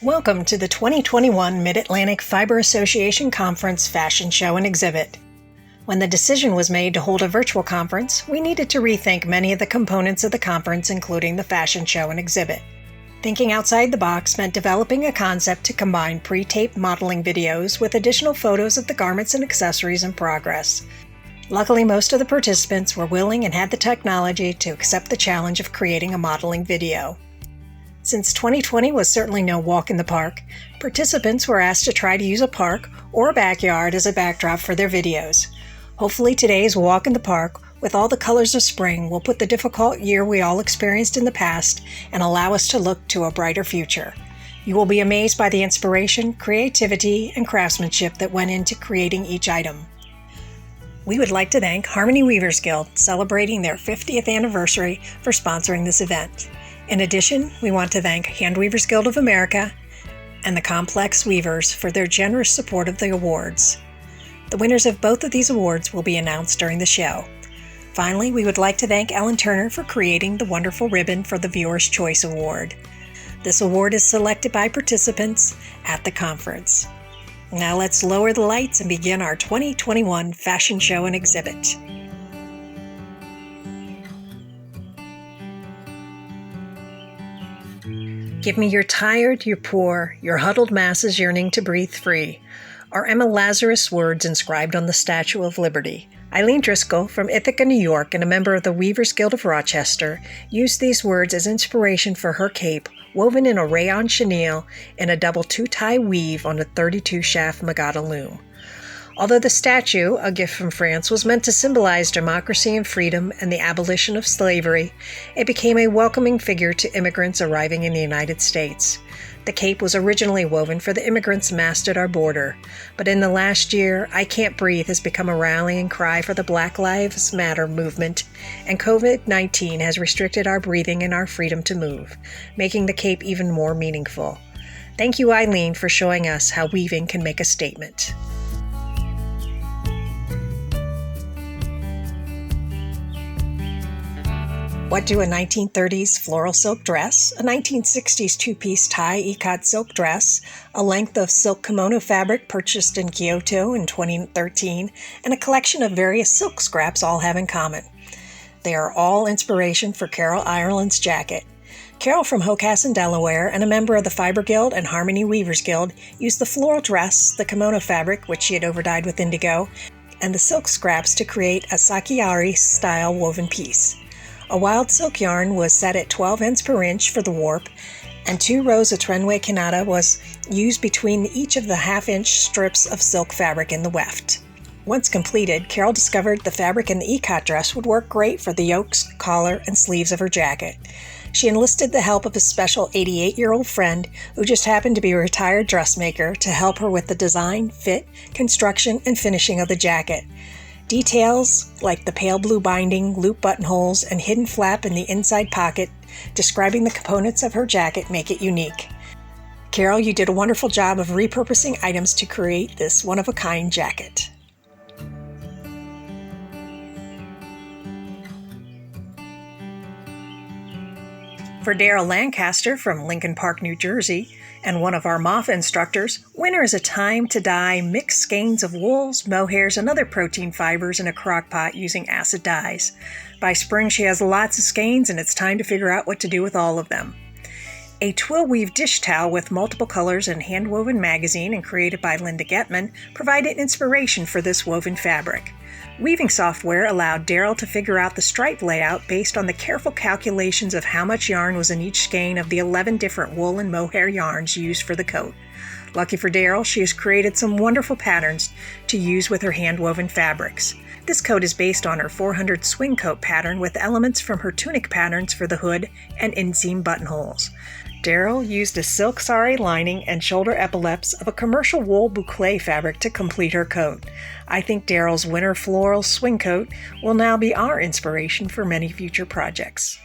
Welcome to the 2021 Mid-Atlantic Fiber Association Conference Fashion Show and Exhibit. When the decision was made to hold a virtual conference, we needed to rethink many of the components of the conference, including the fashion show and exhibit. Thinking outside the box meant developing a concept to combine pre-taped modeling videos with additional photos of the garments and accessories in progress. Luckily, most of the participants were willing and had the technology to accept the challenge of creating a modeling video. Since 2020 was certainly no walk in the park, participants were asked to try to use a park or a backyard as a backdrop for their videos. Hopefully today's walk in the park, with all the colors of spring, will put the difficult year we all experienced in the past and allow us to look to a brighter future. You will be amazed by the inspiration, creativity, and craftsmanship that went into creating each item. We would like to thank Harmony Weavers Guild, celebrating their 50th anniversary, for sponsoring this event. In addition, we want to thank Hand Weavers Guild of America and the Complex Weavers for their generous support of the awards. The winners of both of these awards will be announced during the show. Finally, we would like to thank Ellen Turner for creating the wonderful ribbon for the Viewer's Choice Award. This award is selected by participants at the conference. Now let's lower the lights and begin our 2021 fashion show and exhibit. Give me your tired, your poor, your huddled masses yearning to breathe free, are Emma Lazarus' words inscribed on the Statue of Liberty. Eileen Driscoll from Ithaca, New York, and a member of the Weavers Guild of Rochester, used these words as inspiration for her cape, woven in a rayon chenille in a double two-tie weave on a 32-shaft Magada loom. Although the statue, a gift from France, was meant to symbolize democracy and freedom and the abolition of slavery, it became a welcoming figure to immigrants arriving in the United States. The cape was originally woven for the immigrants massed at our border, but in the last year, I Cant Breathe has become a rallying cry for the Black Lives Matter movement, and COVID-19 has restricted our breathing and our freedom to move, making the cape even more meaningful. Thank you, Eileen, for showing us how weaving can make a statement. What do a 1930s floral silk dress, a 1960s two-piece tie ikat silk dress, a length of silk kimono fabric purchased in Kyoto in 2013, and a collection of various silk scraps all have in common? They are all inspiration for Carol Ireland's jacket. Carol from Hocassin, Delaware, and a member of the Fiber Guild and Harmony Weavers Guild, used the floral dress, the kimono fabric, which she had overdyed with indigo, and the silk scraps to create a sakiari-style woven piece. A wild silk yarn was set at 12 ends per inch for the warp, and 2 rows of Trenway Kanata was used between each of the half-inch strips of silk fabric in the weft. Once completed, Carol discovered the fabric in the ikat dress would work great for the yokes, collar, and sleeves of her jacket. She enlisted the help of a special 88-year-old friend who just happened to be a retired dressmaker to help her with the design, fit, construction, and finishing of the jacket. Details like the pale blue binding, loop buttonholes, and hidden flap in the inside pocket describing the components of her jacket make it unique. Carol, you did a wonderful job of repurposing items to create this one-of-a-kind jacket. For Darryl Lancaster from Lincoln Park, New Jersey, and one of our MAFA instructors, winter is a time to dye mixed skeins of wools, mohairs, and other protein fibers in a crock pot using acid dyes. By spring, she has lots of skeins, and it's time to figure out what to do with all of them. A twill weave dish towel with multiple colors and hand-woven magazine and created by Linda Getman provided inspiration for this woven fabric. Weaving software allowed Darryl to figure out the stripe layout based on the careful calculations of how much yarn was in each skein of the 11 different wool and mohair yarns used for the coat. Lucky for Darryl, she has created some wonderful patterns to use with her hand-woven fabrics. This coat is based on her 400 swing coat pattern with elements from her tunic patterns for the hood and inseam buttonholes. Darryl used a silk sari lining and shoulder epaulets of a commercial wool boucle fabric to complete her coat. I think Darryl's winter floral swing coat will now be our inspiration for many future projects.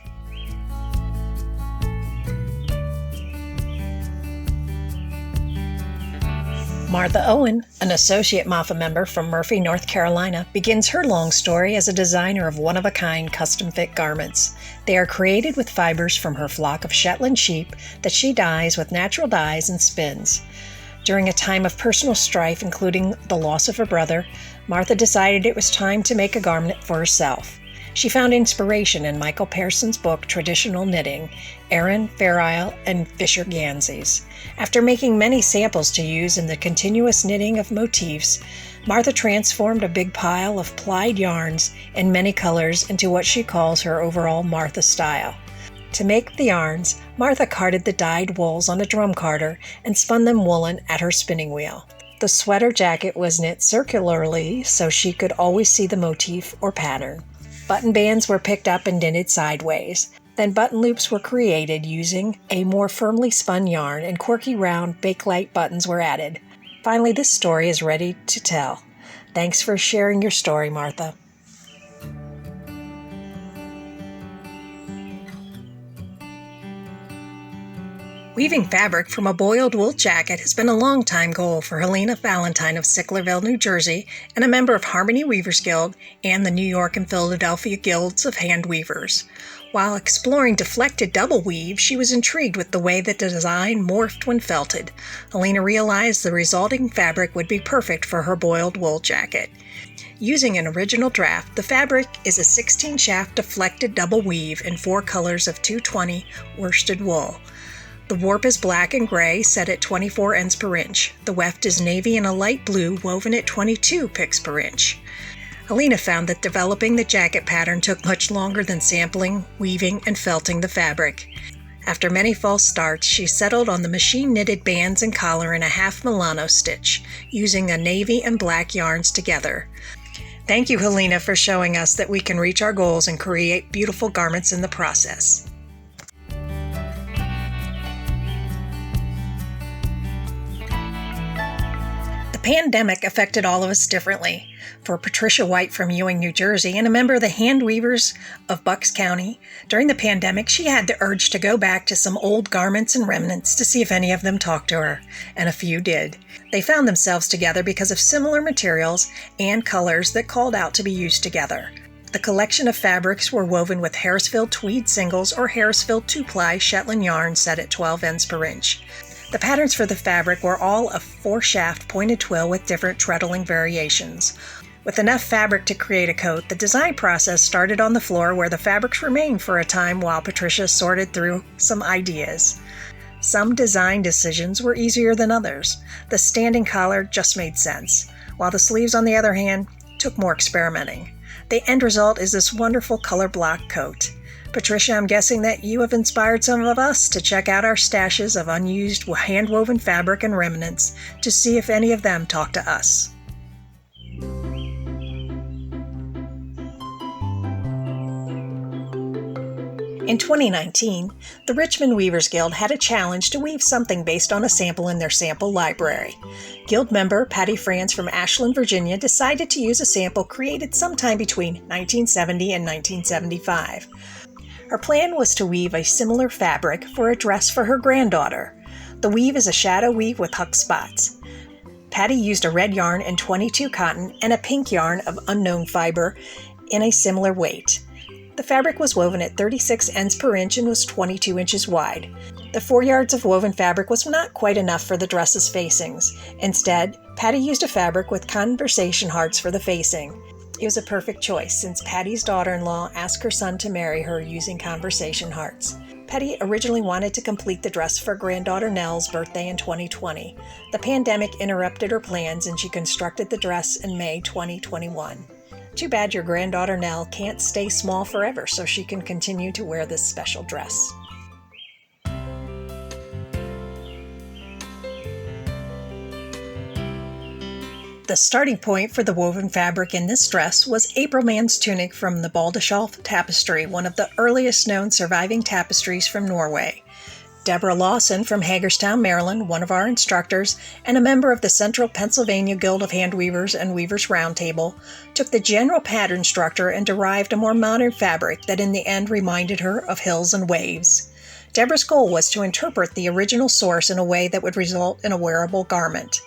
Martha Owen, an associate MAFA member from Murphy, North Carolina, begins her long story as a designer of one-of-a-kind custom-fit garments. They are created with fibers from her flock of Shetland sheep that she dyes with natural dyes and spins. During a time of personal strife, including the loss of her brother, Martha decided it was time to make a garment for herself. She found inspiration in Michael Pearson's book Traditional Knitting, Aaron, Fair Isle, and Fisher Gansey's. After making many samples to use in the continuous knitting of motifs, Martha transformed a big pile of plied yarns in many colors into what she calls her overall Martha style. To make the yarns, Martha carded the dyed wools on a drum carder and spun them woolen at her spinning wheel. The sweater jacket was knit circularly so she could always see the motif or pattern. Button bands were picked up and knitted sideways. Then button loops were created using a more firmly spun yarn, and quirky round Bakelite buttons were added. Finally, this story is ready to tell. Thanks for sharing your story, Martha. Weaving fabric from a boiled wool jacket has been a long-time goal for Helena Valentine of Sicklerville, New Jersey, and a member of Harmony Weavers Guild and the New York and Philadelphia Guilds of Hand Weavers. While exploring deflected double weave, she was intrigued with the way that the design morphed when felted. Helena realized the resulting fabric would be perfect for her boiled wool jacket. Using an original draft, the fabric is a 16-shaft deflected double weave in 4 colors of 220 worsted wool. The warp is black and gray, set at 24 ends per inch. The weft is navy and a light blue, woven at 22 picks per inch. Helena found that developing the jacket pattern took much longer than sampling, weaving, and felting the fabric. After many false starts, she settled on the machine-knitted bands and collar in a half Milano stitch, using a navy and black yarns together. Thank you, Helena, for showing us that we can reach our goals and create beautiful garments in the process. The pandemic affected all of us differently. For Patricia White from Ewing, New Jersey, and a member of the Hand Weavers of Bucks County, during the pandemic, she had the urge to go back to some old garments and remnants to see if any of them talked to her, and a few did. They found themselves together because of similar materials and colors that called out to be used together. The collection of fabrics were woven with Harrisville tweed singles or Harrisville 2-ply Shetland yarn set at 12 ends per inch. The patterns for the fabric were all a 4-shaft pointed twill with different treadling variations. With enough fabric to create a coat, the design process started on the floor where the fabrics remained for a time while Patricia sorted through some ideas. Some design decisions were easier than others. The standing collar just made sense, while the sleeves, on the other hand, took more experimenting. The end result is this wonderful color block coat. Patricia, I'm guessing that you have inspired some of us to check out our stashes of unused hand-woven fabric and remnants to see if any of them talk to us. In 2019, the Richmond Weavers Guild had a challenge to weave something based on a sample in their sample library. Guild member Patty Franz from Ashland, Virginia, decided to use a sample created sometime between 1970 and 1975. Her plan was to weave a similar fabric for a dress for her granddaughter. The weave is a shadow weave with huck spots. Patty used a red yarn and 22 cotton and a pink yarn of unknown fiber in a similar weight. The fabric was woven at 36 ends per inch and was 22 inches wide. The 4 yards of woven fabric was not quite enough for the dress's facings. Instead, Patty used a fabric with conversation hearts for the facing. It was a perfect choice since Patty's daughter-in-law asked her son to marry her using conversation hearts. Patty originally wanted to complete the dress for granddaughter Nell's birthday in 2020. The pandemic interrupted her plans and she constructed the dress in May 2021. Too bad your granddaughter Nell can't stay small forever so she can continue to wear this special dress. The starting point for the woven fabric in this dress was April Mann's tunic from the Baldesholf tapestry, one of the earliest known surviving tapestries from Norway. Deborah Lawson from Hagerstown, Maryland, one of our instructors, and a member of the Central Pennsylvania Guild of Hand Weavers and Weavers Roundtable, took the general pattern structure and derived a more modern fabric that in the end reminded her of hills and waves. Deborah's goal was to interpret the original source in a way that would result in a wearable garment.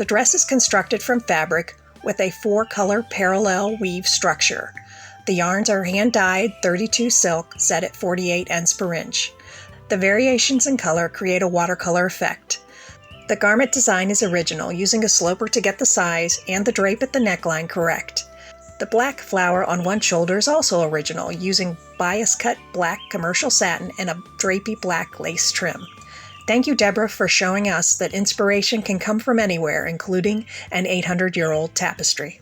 The dress is constructed from fabric with a 4-color parallel weave structure. The yarns are hand-dyed 32 silk set at 48 ends per inch. The variations in color create a watercolor effect. The garment design is original, using a sloper to get the size and the drape at the neckline correct. The black flower on one shoulder is also original, using bias-cut black commercial satin and a drapey black lace trim. Thank you, Deborah, for showing us that inspiration can come from anywhere, including an 800-year-old tapestry.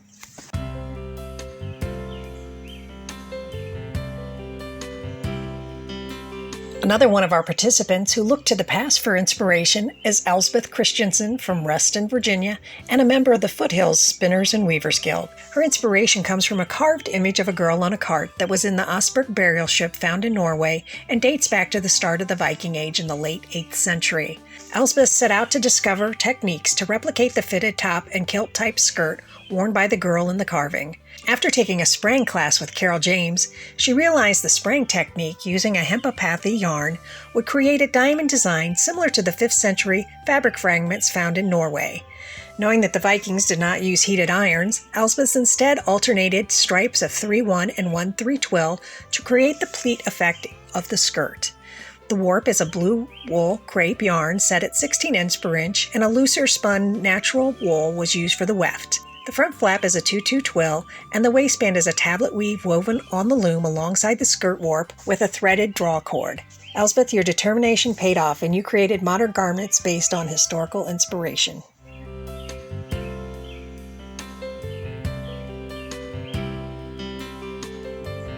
Another one of our participants who looked to the past for inspiration is Elsbeth Christensen from Reston, Virginia, and a member of the Foothills Spinners and Weavers Guild. Her inspiration comes from a carved image of a girl on a cart that was in the Osberg burial ship found in Norway and dates back to the start of the Viking Age in the late 8th century. Elsbeth set out to discover techniques to replicate the fitted top and kilt-type skirt worn by the girl in the carving. After taking a spraying class with Carol James, she realized the spraying technique using a hempapathy yarn would create a diamond design similar to the 5th century fabric fragments found in Norway. Knowing that the Vikings did not use heated irons, Elsbeth instead alternated stripes of 3-1 and 1-3 twill to create the pleat effect of the skirt. The warp is a blue wool crepe yarn set at 16 ends per inch, and a looser spun natural wool was used for the weft. The front flap is a 2-2 twill, and the waistband is a tablet weave woven on the loom alongside the skirt warp with a threaded draw cord. Elsbeth, your determination paid off, and you created modern garments based on historical inspiration.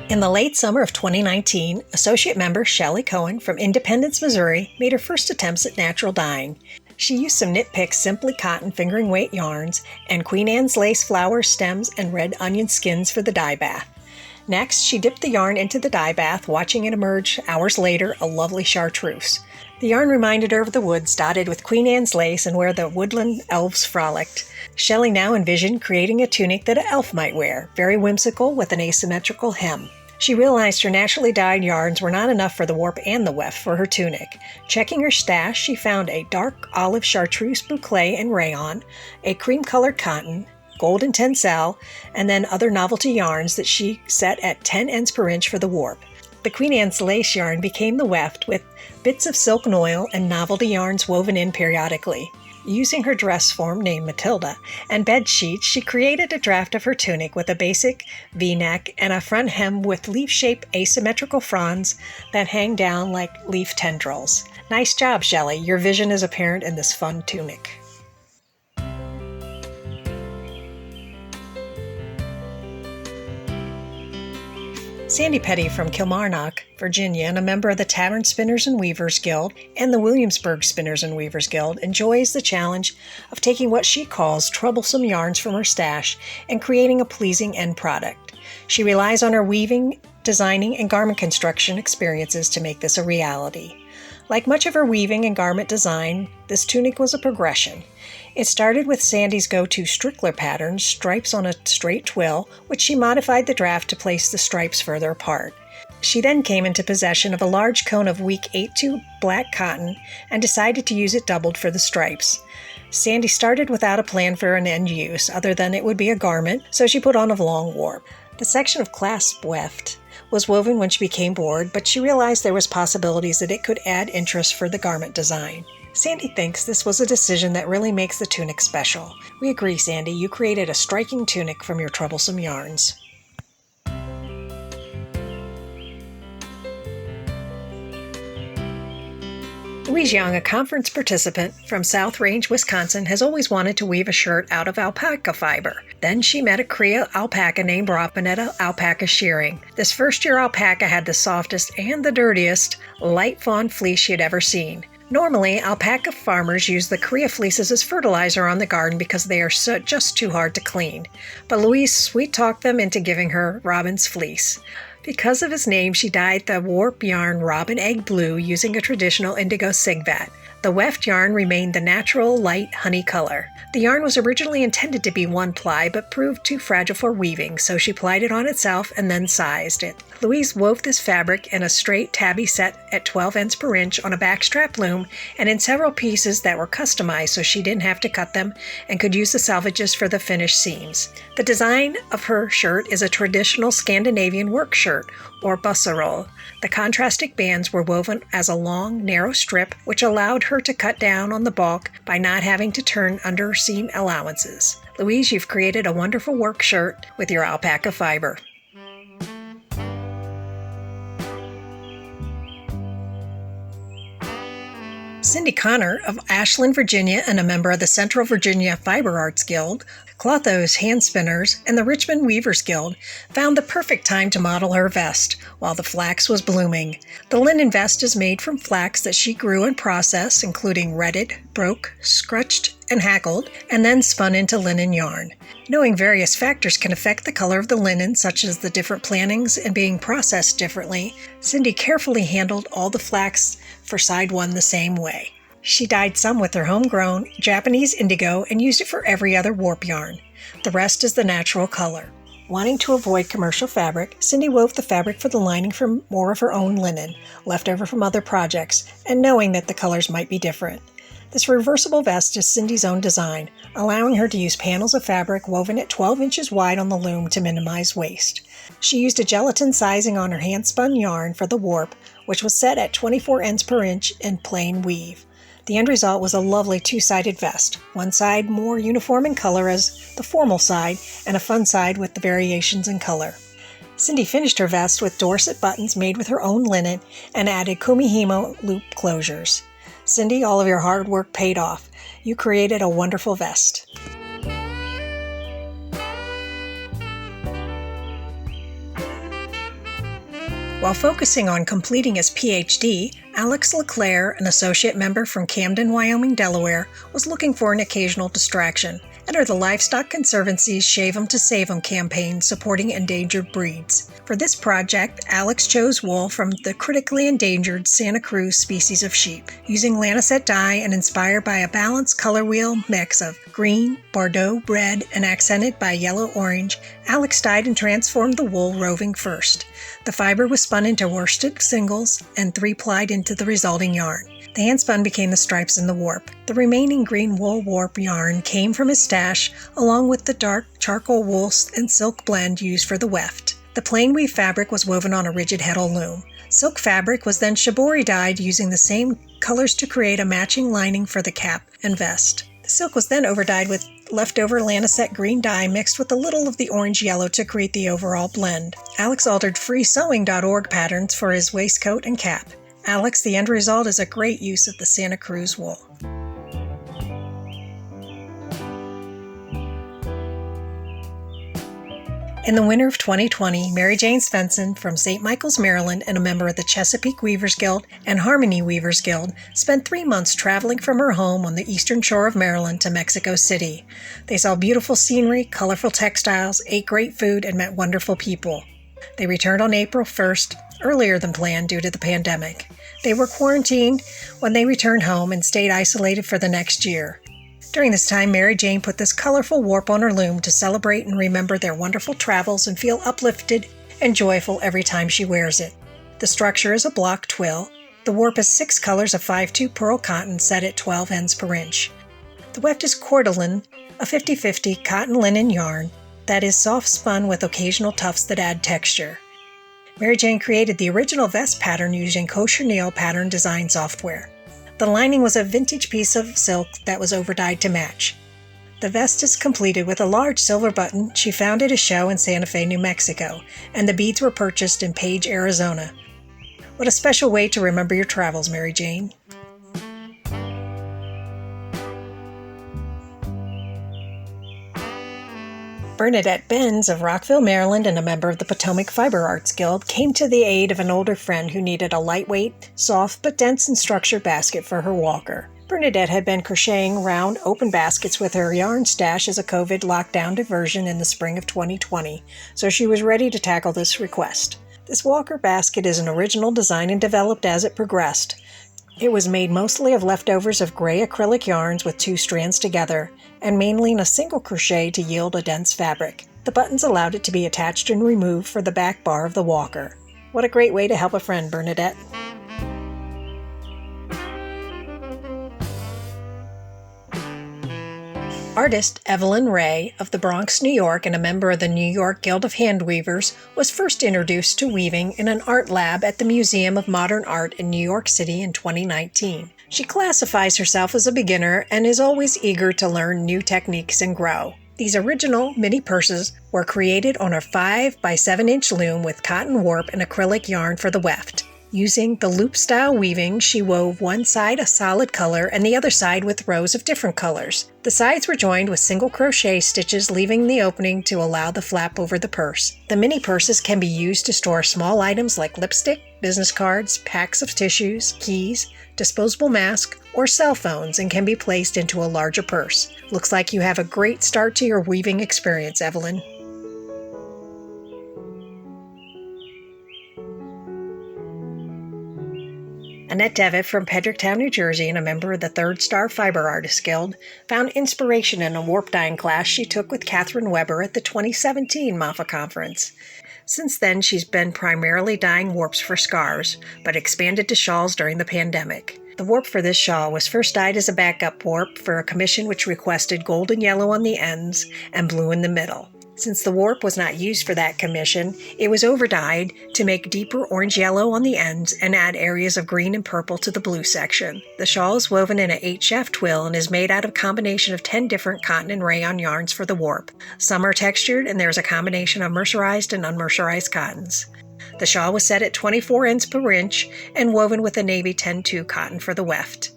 In the late summer of 2019, associate member Shelly Cohen from Independence, Missouri, made her first attempts at natural dyeing. She used some Knit Pick Simply Cotton fingering weight yarns and Queen Anne's lace flower stems and red onion skins for the dye bath. Next, she dipped the yarn into the dye bath, watching it emerge hours later, a lovely chartreuse. The yarn reminded her of the woods dotted with Queen Anne's lace and where the woodland elves frolicked. Shelley now envisioned creating a tunic that an elf might wear, very whimsical with an asymmetrical hem. She realized her naturally dyed yarns were not enough for the warp and the weft for her tunic. Checking her stash, she found a dark olive chartreuse boucle and rayon, a cream-colored cotton, golden tencel, and then other novelty yarns that she set at 10 ends per inch for the warp. The Queen Anne's lace yarn became the weft with bits of silk and oil and novelty yarns woven in periodically. Using her dress form, named Matilda, and bed sheets, she created a draft of her tunic with a basic V-neck and a front hem with leaf-shaped asymmetrical fronds that hang down like leaf tendrils. Nice job, Shelley. Your vision is apparent in this fun tunic. Sandy Petty from Kilmarnock, Virginia, and a member of the Tavern Spinners and Weavers Guild and the Williamsburg Spinners and Weavers Guild, enjoys the challenge of taking what she calls troublesome yarns from her stash and creating a pleasing end product. She relies on her weaving, designing, and garment construction experiences to make this a reality. Like much of her weaving and garment design, this tunic was a progression. It started with Sandy's go-to Strickler pattern, stripes on a straight twill, which she modified the draft to place the stripes further apart. She then came into possession of a large cone of weak 8-2 black cotton and decided to use it doubled for the stripes. Sandy started without a plan for an end use, other than it would be a garment, so she put on a long warp. The section of clasp weft was woven when she became bored, but she realized there was possibilities that it could add interest for the garment design. Sandy thinks this was a decision that really makes the tunic special. We agree, Sandy. You created a striking tunic from your troublesome yarns. Louise Young, a conference participant from South Range, Wisconsin, has always wanted to weave a shirt out of alpaca fiber. Then she met a Cree alpaca named Robin at alpaca shearing. This first-year alpaca had the softest and the dirtiest light fawn fleece she had ever seen. Normally, alpaca farmers use the Korea fleeces as fertilizer on the garden because they are just too hard to clean. But Louise sweet-talked them into giving her Robin's fleece. Because of his name, she dyed the warp yarn robin egg blue using a traditional indigo sigvat. The weft yarn remained the natural light honey color. The yarn was originally intended to be one ply, but proved too fragile for weaving, so she plied it on itself and then sized it. Louise wove this fabric in a straight tabby set at 12 ends per inch on a backstrap loom and in several pieces that were customized so she didn't have to cut them and could use the salvages for the finished seams. The design of her shirt is a traditional Scandinavian work shirt, or busseroll. The contrasting bands were woven as a long, narrow strip, which allowed her to cut down on the bulk by not having to turn under seam allowances. Louise, you've created a wonderful work shirt with your alpaca fiber. Cindy Connor of Ashland, Virginia, and a member of the Central Virginia Fiber Arts Guild, Clotho's Hand Spinners, and the Richmond Weavers Guild, found the perfect time to model her vest while the flax was blooming. The linen vest is made from flax that she grew and processed, including retted, broke, scrutched, and hackled, and then spun into linen yarn. Knowing various factors can affect the color of the linen, such as the different plantings and being processed differently, Cindy carefully handled all the flax for side one the same way. She dyed some with her homegrown Japanese indigo and used it for every other warp yarn. The rest is the natural color. Wanting to avoid commercial fabric, Cindy wove the fabric for the lining from more of her own linen, left over from other projects, and knowing that the colors might be different. This reversible vest is Cindy's own design, allowing her to use panels of fabric woven at 12 inches wide on the loom to minimize waste. She used a gelatin sizing on her hand-spun yarn for the warp, which was set at 24 ends per inch in plain weave. The end result was a lovely two-sided vest, one side more uniform in color as the formal side, and a fun side with the variations in color. Cindy finished her vest with Dorset buttons made with her own linen and added kumihimo loop closures. Cindy, all of your hard work paid off. You created a wonderful vest. While focusing on completing his PhD, Alex LeClaire, an associate member from Camden, Wyoming, Delaware, was looking for an occasional distraction. Enter the Livestock Conservancy's Shave 'em to Save 'em campaign supporting endangered breeds. For this project, Alex chose wool from the critically endangered Santa Cruz species of sheep. Using Lancet dye and inspired by a balanced color wheel mix of green, Bordeaux, red, and accented by yellow-orange, Alex dyed and transformed the wool roving first. The fiber was spun into worsted singles and three-plied into the resulting yarn. The handspun became the stripes in the warp. The remaining green wool warp yarn came from his stash, along with the dark charcoal wool and silk blend used for the weft. The plain weave fabric was woven on a rigid heddle loom. Silk fabric was then shibori dyed using the same colors to create a matching lining for the cap and vest. The silk was then overdyed with leftover Lancet green dye mixed with a little of the orange yellow to create the overall blend. Alex altered freesewing.org patterns for his waistcoat and cap. Alex, the end result is a great use of the Santa Cruz wool. In the winter of 2020, Mary Jane Svensson from St. Michael's, Maryland, and a member of the Chesapeake Weavers Guild and Harmony Weavers Guild, spent 3 months traveling from her home on the eastern shore of Maryland to Mexico City. They saw beautiful scenery, colorful textiles, ate great food, and met wonderful people. They returned on April 1st, earlier than planned due to the pandemic. They were quarantined when they returned home and stayed isolated for the next year. During this time, Mary Jane put this colorful warp on her loom to celebrate and remember their wonderful travels and feel uplifted and joyful every time she wears it. The structure is a block twill. The warp is 6 colors of 5/2 pearl cotton set at 12 ends per inch. The weft is cordyline, a 50-50 cotton linen yarn that is soft spun with occasional tufts that add texture. Mary Jane created the original vest pattern using cochineal pattern design software. The lining was a vintage piece of silk that was overdyed to match. The vest is completed with a large silver button she found at a show in Santa Fe, New Mexico, and the beads were purchased in Page, Arizona. What a special way to remember your travels, Mary Jane. Bernadette Benz of Rockville, Maryland, and a member of the Potomac Fiber Arts Guild, came to the aid of an older friend who needed a lightweight, soft but dense in structure basket for her walker. Bernadette had been crocheting round open baskets with her yarn stash as a COVID lockdown diversion in the spring of 2020, so she was ready to tackle this request. This walker basket is an original design and developed as it progressed. It was made mostly of leftovers of gray acrylic yarns with 2 strands together, and mainly in a single crochet to yield a dense fabric. The buttons allowed it to be attached and removed for the back bar of the walker. What a great way to help a friend, Bernadette. Artist Evelyn Ray of the Bronx, New York, and a member of the New York Guild of Handweavers, was first introduced to weaving in an art lab at the Museum of Modern Art in New York City in 2019. She classifies herself as a beginner and is always eager to learn new techniques and grow. These original mini purses were created on a 5 by 7 inch loom with cotton warp and acrylic yarn for the weft. Using the loop-style weaving, she wove one side a solid color and the other side with rows of different colors. The sides were joined with single crochet stitches, leaving the opening to allow the flap over the purse. The mini purses can be used to store small items like lipstick, business cards, packs of tissues, keys, disposable masks, or cell phones, and can be placed into a larger purse. Looks like you have a great start to your weaving experience, Evelyn. Annette Devitt from Pedricktown, New Jersey, and a member of the Third Star Fiber Artists Guild, found inspiration in a warp dyeing class she took with Catherine Weber at the 2017 MAFA conference. Since then, she's been primarily dyeing warps for scarves, but expanded to shawls during the pandemic. The warp for this shawl was first dyed as a backup warp for a commission which requested gold and yellow on the ends and blue in the middle. Since the warp was not used for that commission, it was overdyed to make deeper orange-yellow on the ends and add areas of green and purple to the blue section. The shawl is woven in an 8-shaft twill and is made out of a combination of 10 different cotton and rayon yarns for the warp. Some are textured, and there's a combination of mercerized and unmercerized cottons. The shawl was set at 24 ends per inch and woven with a navy 10-2 cotton for the weft.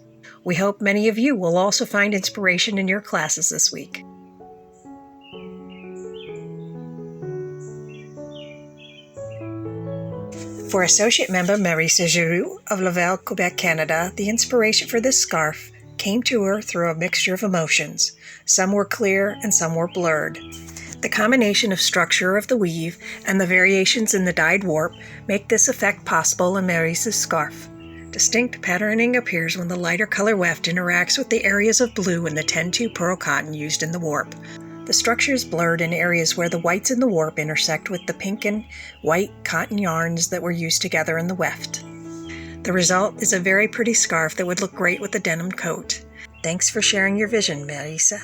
We hope many of you will also find inspiration in your classes this week. For Associate Member Marissa Giroux of Laval, Quebec, Canada, the inspiration for this scarf came to her through a mixture of emotions. Some were clear and some were blurred. The combination of structure of the weave and the variations in the dyed warp make this effect possible in Marissa's scarf. Distinct patterning appears when the lighter color weft interacts with the areas of blue in the 10-2 pearl cotton used in the warp. The structure is blurred in areas where the whites in the warp intersect with the pink and white cotton yarns that were used together in the weft. The result is a very pretty scarf that would look great with a denim coat. Thanks for sharing your vision, Marissa.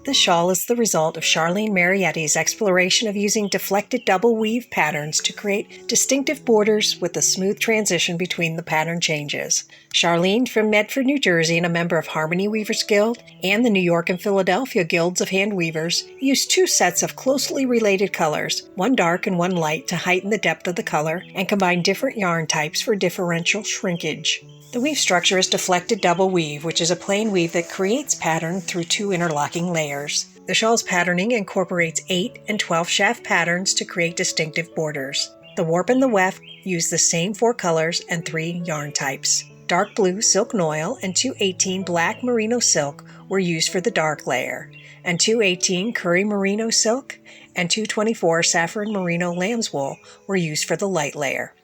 The shawl is the result of Charlene Marietti's exploration of using deflected double weave patterns to create distinctive borders with a smooth transition between the pattern changes. Charlene from Medford, New Jersey, and a member of Harmony Weavers Guild and the New York and Philadelphia Guilds of Hand Weavers, used 2 sets of closely related colors, one dark and one light, to heighten the depth of the color and combine different yarn types for differential shrinkage. The weave structure is deflected double weave, which is a plain weave that creates pattern through 2 interlocking layers. The shawl's patterning incorporates 8 and 12 shaft patterns to create distinctive borders. The warp and the weft use the same 4 colors and 3 yarn types. Dark blue silk noil and 218 black merino silk were used for the dark layer, and 218 curry merino silk and 224 saffron merino lamb's wool were used for the light layer.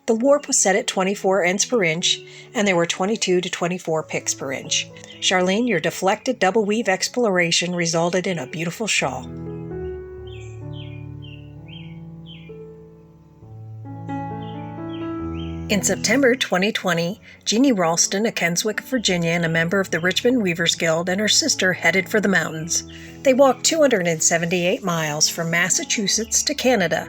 The warp was set at 24 ends per inch, and there were 22 to 24 picks per inch. Charlene, your deflected double weave exploration resulted in a beautiful shawl. In September 2020, Jeannie Ralston of Keswick, Virginia, and a member of the Richmond Weavers Guild, and her sister headed for the mountains. They walked 278 miles from Massachusetts to Canada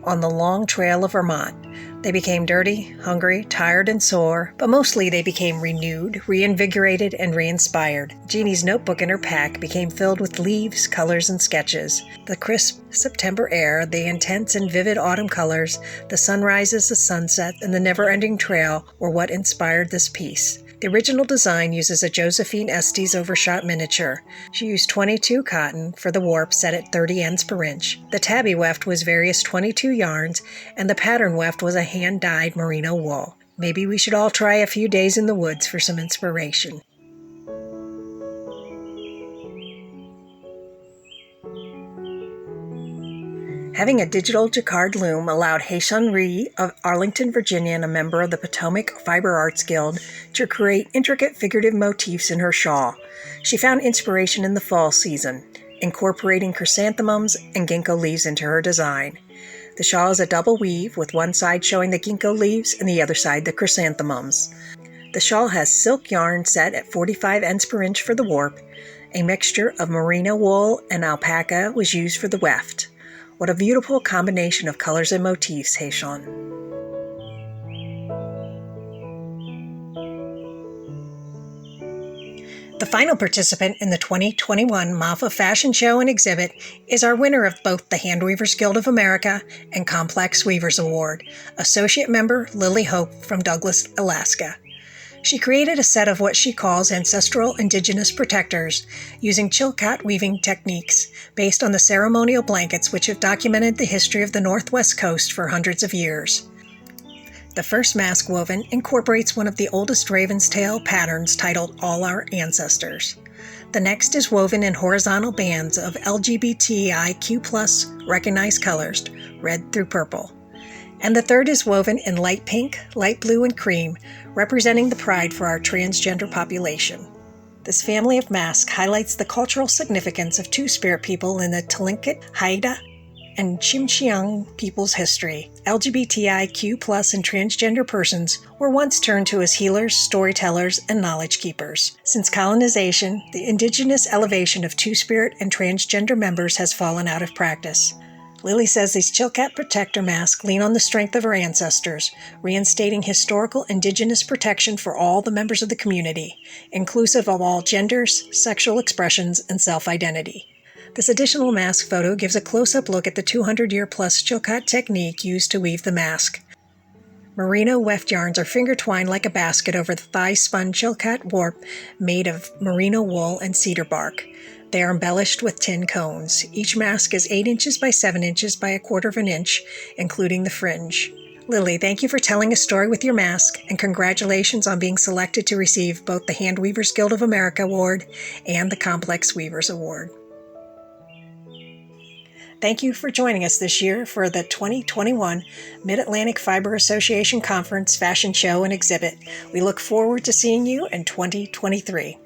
on the long trail of Vermont. They became dirty, hungry, tired, and sore, but mostly they became renewed, reinvigorated, and re-inspired. Jeannie's notebook in her pack became filled with leaves, colors, and sketches. The crisp September air, the intense and vivid autumn colors, the sunrises, the sunsets, and the never-ending trail were what inspired this piece. The original design uses a Josephine Estes overshot miniature. She used 22 cotton for the warp set at 30 ends per inch. The tabby weft was various 22 yarns, and the pattern weft was a hand-dyed merino wool. Maybe we should all try a few days in the woods for some inspiration. Having a digital jacquard loom allowed Hae-Shun Ri of Arlington, Virginia, and a member of the Potomac Fiber Arts Guild to create intricate figurative motifs in her shawl. She found inspiration in the fall season, incorporating chrysanthemums and ginkgo leaves into her design. The shawl is a double weave, with one side showing the ginkgo leaves and the other side the chrysanthemums. The shawl has silk yarn set at 45 ends per inch for the warp. A mixture of merino wool and alpaca was used for the weft. What a beautiful combination of colors and motifs, Hae-Shun. The final participant in the 2021 MAFA Fashion Show and Exhibit is our winner of both the Handweavers Guild of America and Complex Weavers Award, Associate Member Lily Hope from Douglas, Alaska. She created a set of what she calls ancestral indigenous protectors using Chilkat weaving techniques based on the ceremonial blankets which have documented the history of the Northwest Coast for hundreds of years. The first mask woven incorporates one of the oldest raven's tail patterns titled All Our Ancestors. The next is woven in horizontal bands of LGBTIQ+ recognized colors, red through purple. And the third is woven in light pink, light blue, and cream, representing the pride for our transgender population. This family of masks highlights the cultural significance of Two-Spirit people in the Tlingit, Haida, and Tsimshian people's history. LGBTIQ+ and transgender persons were once turned to as healers, storytellers, and knowledge keepers. Since colonization, the indigenous elevation of Two-Spirit and transgender members has fallen out of practice. Lily says these Chilkat protector masks lean on the strength of her ancestors, reinstating historical indigenous protection for all the members of the community, inclusive of all genders, sexual expressions, and self-identity. This additional mask photo gives a close-up look at the 200-year-plus Chilkat technique used to weave the mask. Merino weft yarns are finger-twined like a basket over the thigh-spun Chilkat warp made of merino wool and cedar bark. They are embellished with tin cones. Each mask is 8 inches by 7 inches by 1/4 of an inch, including the fringe. Lily, thank you for telling a story with your mask, and congratulations on being selected to receive both the Handweavers Guild of America Award and the Complex Weavers Award. Thank you for joining us this year for the 2021 Mid-Atlantic Fiber Association Conference Fashion Show and Exhibit. We look forward to seeing you in 2023.